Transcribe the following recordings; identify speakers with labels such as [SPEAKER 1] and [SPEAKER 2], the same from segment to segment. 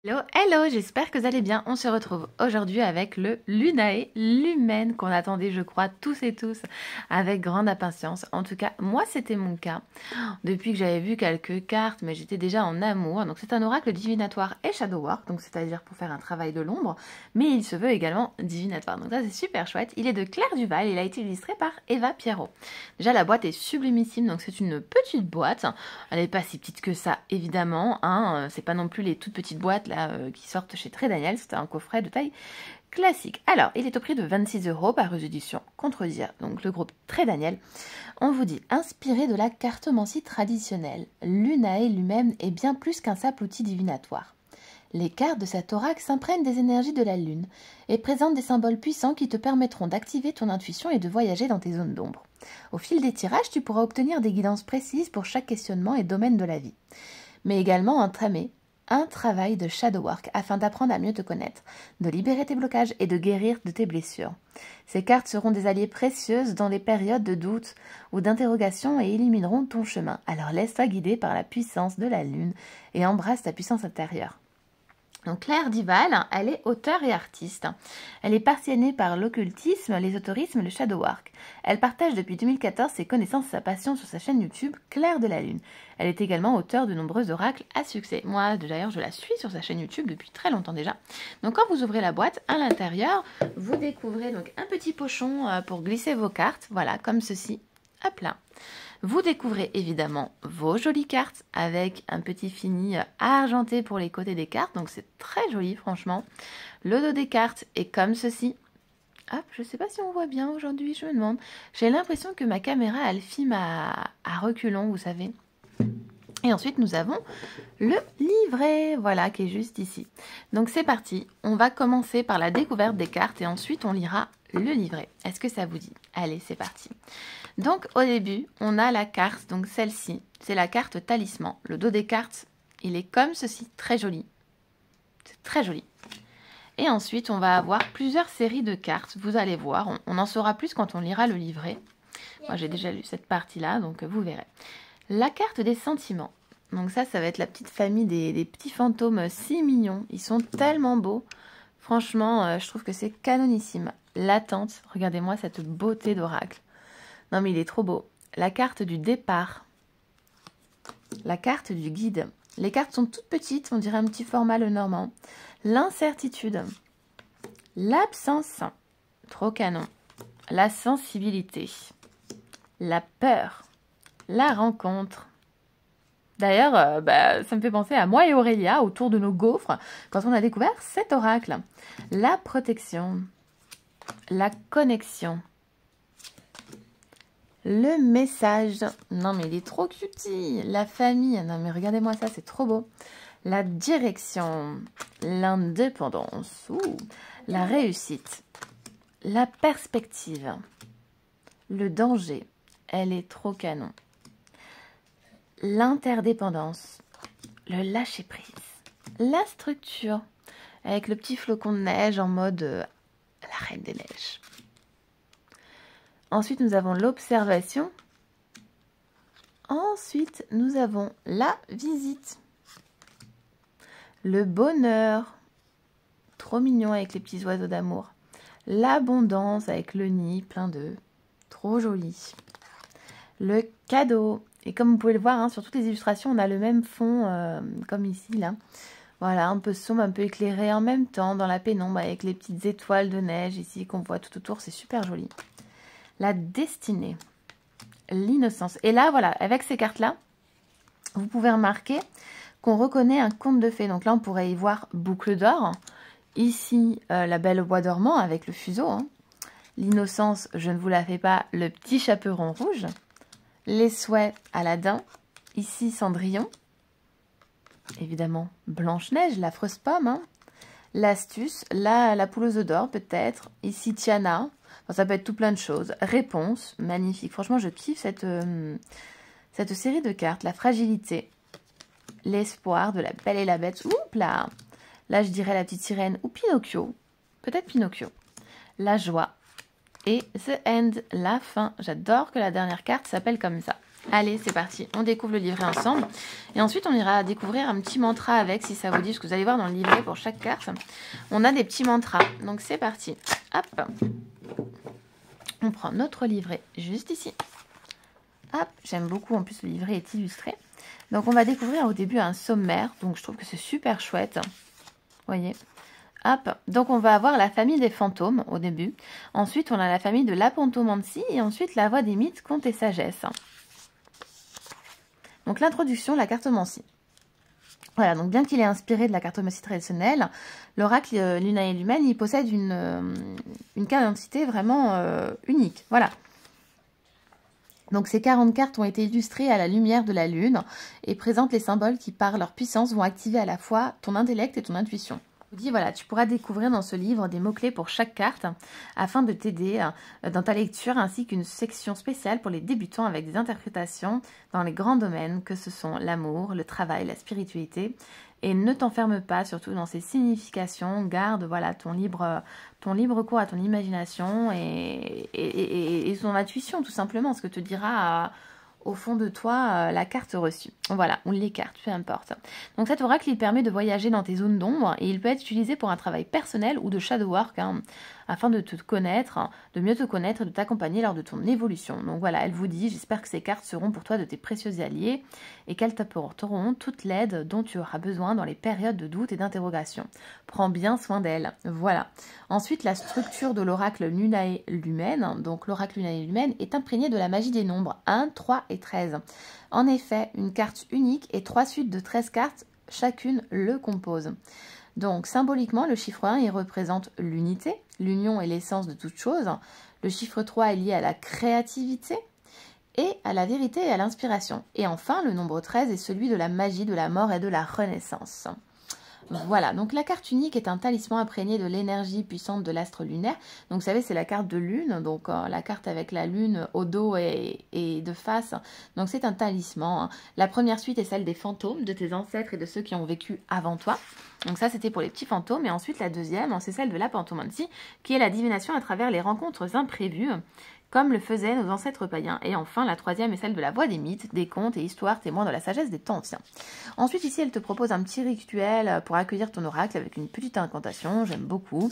[SPEAKER 1] Hello, hello, j'espère que vous allez bien. On se retrouve aujourd'hui avec le Lunae Lumen qu'on attendait, je crois, tous et tous avec grande impatience. En tout cas, moi, c'était mon cas depuis que j'avais vu quelques cartes, mais j'étais déjà en amour. Donc, c'est un oracle divinatoire et shadow work, donc c'est-à-dire pour faire un travail de l'ombre, mais il se veut également divinatoire. Donc, ça, c'est super chouette. Il est de Claire Duval, il a été illustré par Eva Pierrot. Déjà, la boîte est sublimissime, donc c'est une petite boîte. Elle n'est pas si petite que ça, évidemment. Hein. C'est pas non plus les toutes petites boîtes là qui sortent chez Très Daniel. C'est un coffret de taille classique. Alors, il est au prix de 26 € par édition Contredire, donc le groupe Très Daniel. On vous dit, inspiré de la cartomancie traditionnelle, Lunae lui-même est bien plus qu'un simple outil divinatoire. Les cartes de cet oracle s'imprègnent des énergies de la lune et présentent des symboles puissants qui te permettront d'activer ton intuition et de voyager dans tes zones d'ombre. Au fil des tirages, tu pourras obtenir des guidances précises pour chaque questionnement et domaine de la vie, mais également entamer un travail de shadow work afin d'apprendre à mieux te connaître, de libérer tes blocages et de guérir de tes blessures. Ces cartes seront des alliées précieuses dans les périodes de doute ou d'interrogation et illumaineront ton chemin. Alors laisse-toi guider par la puissance de la lune et embrasse ta puissance intérieure. Donc Claire Duval, elle est auteure et artiste. Elle est passionnée par l'occultisme, l'ésotérisme et le shadow work. Elle partage depuis 2014 ses connaissances et sa passion sur sa chaîne YouTube Claire de la Lune. Elle est également auteure de nombreux oracles à succès. Moi, d'ailleurs, je la suis sur sa chaîne YouTube depuis très longtemps déjà. Donc quand vous ouvrez la boîte, à l'intérieur, vous découvrez donc un petit pochon pour glisser vos cartes. Voilà, comme ceci. Hop là. Vous découvrez évidemment vos jolies cartes avec un petit fini argenté pour les côtés des cartes. Donc c'est très joli franchement. Le dos des cartes est comme ceci. Hop, je ne sais pas si on voit bien aujourd'hui, je me demande. J'ai l'impression que ma caméra elle filme à reculons, vous savez. Et ensuite, nous avons le livret, voilà, qui est juste ici. Donc c'est parti, on va commencer par la découverte des cartes et ensuite on lira le livret. Est-ce que ça vous dit? Allez, c'est parti. Donc au début, on a la carte, donc celle-ci, c'est la carte talisman. Le dos des cartes, il est comme ceci, très joli. C'est très joli. Et ensuite, on va avoir plusieurs séries de cartes. Vous allez voir, on en saura plus quand on lira le livret. Moi, j'ai déjà lu cette partie-là, donc vous verrez. La carte des sentiments. Donc ça va être la petite famille des petits fantômes si mignons. Ils sont tellement beaux. Franchement, je trouve que c'est canonissime. L'attente, regardez-moi cette beauté d'oracle. Non mais il est trop beau. La carte du départ. La carte du guide. Les cartes sont toutes petites, on dirait un petit format le normand. L'incertitude. L'absence. Trop canon. La sensibilité. La peur. La rencontre. D'ailleurs, ça me fait penser à moi et Aurélia autour de nos gaufres quand on a découvert cet oracle. La protection. La connexion. Le message. Non, mais il est trop cutie. La famille. Non, mais regardez-moi ça, c'est trop beau. La direction. L'indépendance. La réussite. La perspective. Le danger. Elle est trop canon. L'interdépendance. Le lâcher-prise. La structure. Avec le petit flocon de neige en mode la Reine des Neiges. Ensuite, nous avons l'observation. Ensuite, nous avons la visite. Le bonheur. Trop mignon avec les petits oiseaux d'amour. L'abondance avec le nid plein d'œufs. Trop joli. Le cadeau. Et comme vous pouvez le voir, hein, sur toutes les illustrations, on a le même fond comme ici, là. Voilà, un peu sombre, un peu éclairé en même temps dans la pénombre avec les petites étoiles de neige ici qu'on voit tout autour. C'est super joli. La destinée, l'innocence. Et là, voilà, avec ces cartes-là, vous pouvez remarquer qu'on reconnaît un conte de fées. Donc là, on pourrait y voir Boucle d'or. Ici, la Belle au bois dormant avec le fuseau. Hein. L'innocence, je ne vous la fais pas, le petit chaperon rouge. Les souhaits, Aladdin. Ici, Cendrillon. Évidemment, Blanche-Neige, l'affreuse pomme. Hein. L'astuce, la poule aux œufs d'or peut-être. Ici, Tiana. Enfin, ça peut être tout plein de choses. Réponse, magnifique. Franchement, je kiffe cette série de cartes. La fragilité, l'espoir de la Belle et la Bête. Oups là. Là, je dirais la petite sirène ou Pinocchio. Peut-être Pinocchio. La joie. Et The End, la fin. J'adore que la dernière carte s'appelle comme ça. Allez, c'est parti, on découvre le livret ensemble. Et ensuite, on ira découvrir un petit mantra avec, si ça vous dit, parce que vous allez voir dans le livret, pour chaque carte, on a des petits mantras. Donc, c'est parti. Hop. On prend notre livret juste ici. Hop, j'aime beaucoup, en plus, le livret est illustré. Donc, on va découvrir au début un sommaire. Donc, je trouve que c'est super chouette. Vous voyez. Hop, donc on va avoir la famille des fantômes au début. Ensuite, on a la famille de l'apontomancie et ensuite la voix des mythes, contes et sagesse. Donc l'introduction, la cartomancie. Voilà, donc bien qu'il est inspiré de la cartomancie traditionnelle, l'oracle Lunae Lumen, il possède une carte d'identité vraiment unique. Voilà. Donc ces 40 cartes ont été illustrées à la lumière de la lune et présentent les symboles qui, par leur puissance, vont activer à la fois ton intellect et ton intuition. Je vous dis, voilà, tu pourras découvrir dans ce livre des mots-clés pour chaque carte afin de t'aider dans ta lecture, ainsi qu'une section spéciale pour les débutants avec des interprétations dans les grands domaines que ce sont l'amour, le travail, la spiritualité. Et ne t'enferme pas surtout dans ces significations, garde voilà, ton libre cours à ton imagination et ton intuition tout simplement, ce que te dira au fond de toi la carte reçue. Voilà, ou les cartes, peu importe. Donc cet oracle, il permet de voyager dans tes zones d'ombre et il peut être utilisé pour un travail personnel ou de shadow work, afin de te connaître, de mieux te connaître et de t'accompagner lors de ton évolution. Donc voilà, elle vous dit, j'espère que ces cartes seront pour toi de tes précieux alliés et qu'elles t'apporteront toute l'aide dont tu auras besoin dans les périodes de doute et d'interrogation. Prends bien soin d'elles. Voilà. Ensuite, la structure de l'oracle Lunae Lumen. Donc l'oracle Lunae Lumen est imprégné de la magie des nombres 1, 3 et 13. En effet, une carte unique et 3 suites de 13 cartes, chacune le compose. Donc, symboliquement, le chiffre 1, il représente l'unité, l'union et l'essence de toute chose. Le chiffre 3 est lié à la créativité et à la vérité et à l'inspiration. Et enfin, le nombre 13 est celui de la magie, de la mort et de la renaissance. Voilà, donc la carte unique est un talisman imprégné de l'énergie puissante de l'astre lunaire. Donc vous savez, c'est la carte de lune, donc la carte avec la lune au dos et de face. Donc c'est un talisman. La première suite est celle des fantômes, de tes ancêtres et de ceux qui ont vécu avant toi. Donc ça, c'était pour les petits fantômes. Et ensuite, la deuxième, c'est celle de l'apontomancie, qui est la divination à travers les rencontres imprévues, comme le faisaient nos ancêtres païens. Et enfin, la troisième est celle de la voix des mythes, des contes et histoires témoins de la sagesse des temps anciens. Ensuite, ici, elle te propose un petit rituel pour accueillir ton oracle avec une petite incantation, j'aime beaucoup.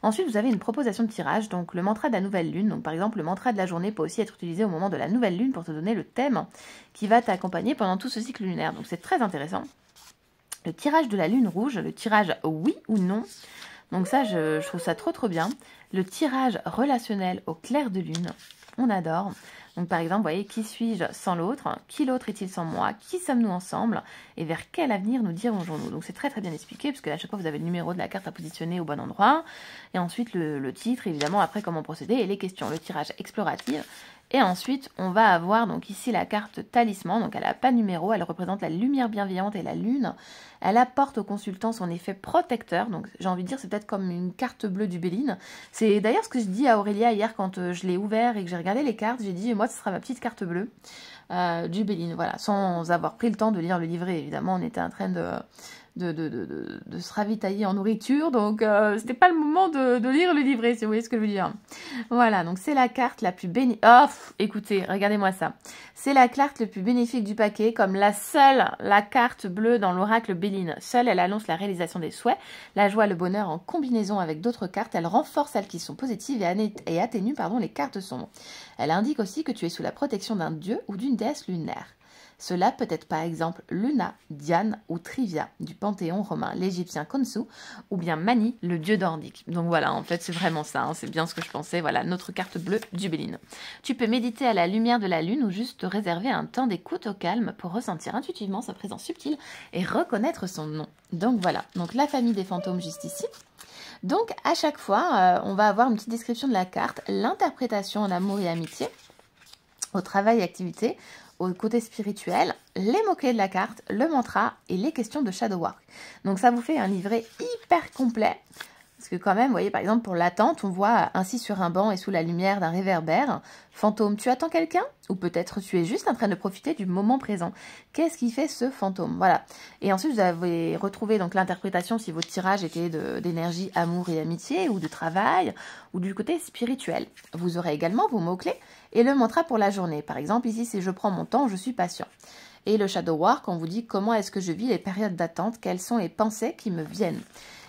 [SPEAKER 1] Ensuite, vous avez une proposition de tirage, donc le mantra de la nouvelle lune. Donc par exemple, le mantra de la journée peut aussi être utilisé au moment de la nouvelle lune pour te donner le thème qui va t'accompagner pendant tout ce cycle lunaire. Donc c'est très intéressant. Le tirage de la lune rouge, le tirage oui ou non. Donc ça, je trouve ça trop bien. Le tirage relationnel au clair de lune, on adore. Donc par exemple, vous voyez, qui suis-je sans l'autre? Qui l'autre est-il sans moi? Qui sommes-nous ensemble? Et vers quel avenir nous dirigeons-nous? Donc c'est très bien expliqué, parce qu'à chaque fois, vous avez le numéro de la carte à positionner au bon endroit. Et ensuite, le titre, évidemment, après comment procéder, et les questions, le tirage exploratif. Et ensuite, on va avoir donc ici la carte talisman. Donc elle n'a pas de numéro, elle représente la lumière bienveillante et la lune. Elle apporte au consultant son effet protecteur. Donc j'ai envie de dire, c'est peut-être comme une carte bleue du Béline. C'est d'ailleurs ce que je dis à Aurélia hier quand je l'ai ouvert et que j'ai regardé les cartes. J'ai dit, moi, ce sera ma petite carte bleue du Béline. Voilà, sans avoir pris le temps de lire le livret. Évidemment, on était en train de se ravitailler en nourriture, donc c'était pas le moment de lire le livret, si vous voyez ce que je veux dire. Voilà, donc c'est la carte la plus bénéfique. Oh, écoutez, regardez-moi ça. C'est la carte la plus bénéfique du paquet, comme la carte bleue dans l'oracle Béline. Seule, elle annonce la réalisation des souhaits, la joie, le bonheur en combinaison avec d'autres cartes. Elle renforce celles qui sont positives et atténue les cartes sombres. Elle indique aussi que tu es sous la protection d'un dieu ou d'une déesse lunaire. Cela peut être par exemple Luna, Diane ou Trivia du panthéon romain, l'égyptien Khonsu ou bien Mani, le dieu nordique. Donc voilà, en fait c'est vraiment ça, c'est bien ce que je pensais. Voilà, notre carte bleue du Béline. Tu peux méditer à la lumière de la lune ou juste te réserver un temps d'écoute au calme pour ressentir intuitivement sa présence subtile et reconnaître son nom. Donc voilà, donc la famille des fantômes juste ici. Donc à chaque fois, on va avoir une petite description de la carte, l'interprétation en amour et amitié, au travail et activité, au côté spirituel, les mots-clés de la carte, le mantra et les questions de shadow work. Donc ça vous fait un livret hyper complet. Parce puisque quand même, vous voyez, par exemple, pour l'attente, on voit ainsi sur un banc et sous la lumière d'un réverbère. Fantôme, tu attends quelqu'un? Ou peut-être tu es juste en train de profiter du moment présent. Qu'est-ce qui fait ce fantôme? Voilà. Et ensuite, vous avez retrouvé donc l'interprétation si votre tirage était d'énergie, amour et amitié, ou de travail, ou du côté spirituel. Vous aurez également vos mots-clés et le mantra pour la journée. Par exemple, ici, c'est « Je prends mon temps, je suis patient ». Et le Shadow Work, on vous dit comment est-ce que je vis les périodes d'attente, quelles sont les pensées qui me viennent.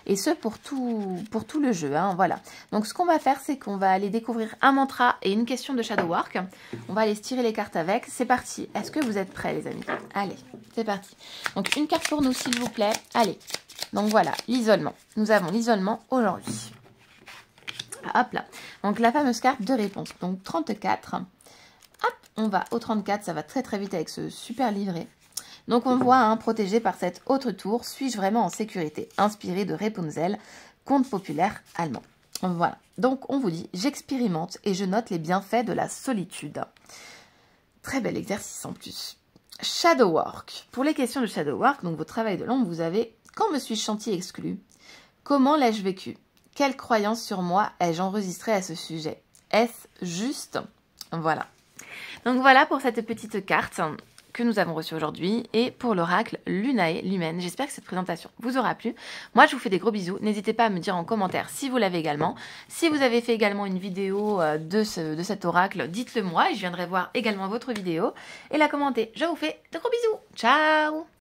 [SPEAKER 1] Et ce, pour tout le jeu, hein, voilà. Donc, ce qu'on va faire, c'est qu'on va aller découvrir un mantra et une question de Shadow Work. On va aller se tirer les cartes avec. C'est parti. Est-ce que vous êtes prêts, les amis? Allez, c'est parti. Donc, une carte pour nous, s'il vous plaît. Allez. Donc, voilà, l'isolement. Nous avons l'isolement aujourd'hui. Hop là. Donc, la fameuse carte de réponse. Donc, 34. Hop, on va au 34, ça va très très vite avec ce super livret. Donc on voit, hein, protégé par cette autre tour, suis-je vraiment en sécurité? Inspiré de Rapunzel, conte populaire allemand. Voilà, donc on vous dit, j'expérimente et je note les bienfaits de la solitude. Très bel exercice en plus. Shadow Work. Pour les questions de Shadow Work, donc votre travail de l'ombre, vous avez, quand me suis-je senti exclu? Comment l'ai-je vécu? Quelle croyance sur moi ai-je enregistré à ce sujet? Est-ce juste? Voilà. Donc voilà pour cette petite carte que nous avons reçue aujourd'hui et pour l'oracle Lunae Lumen. J'espère que cette présentation vous aura plu. Moi, je vous fais des gros bisous. N'hésitez pas à me dire en commentaire si vous l'avez également. Si vous avez fait également une vidéo de cet oracle, dites-le moi et je viendrai voir également votre vidéo et la commenter. Je vous fais de gros bisous. Ciao!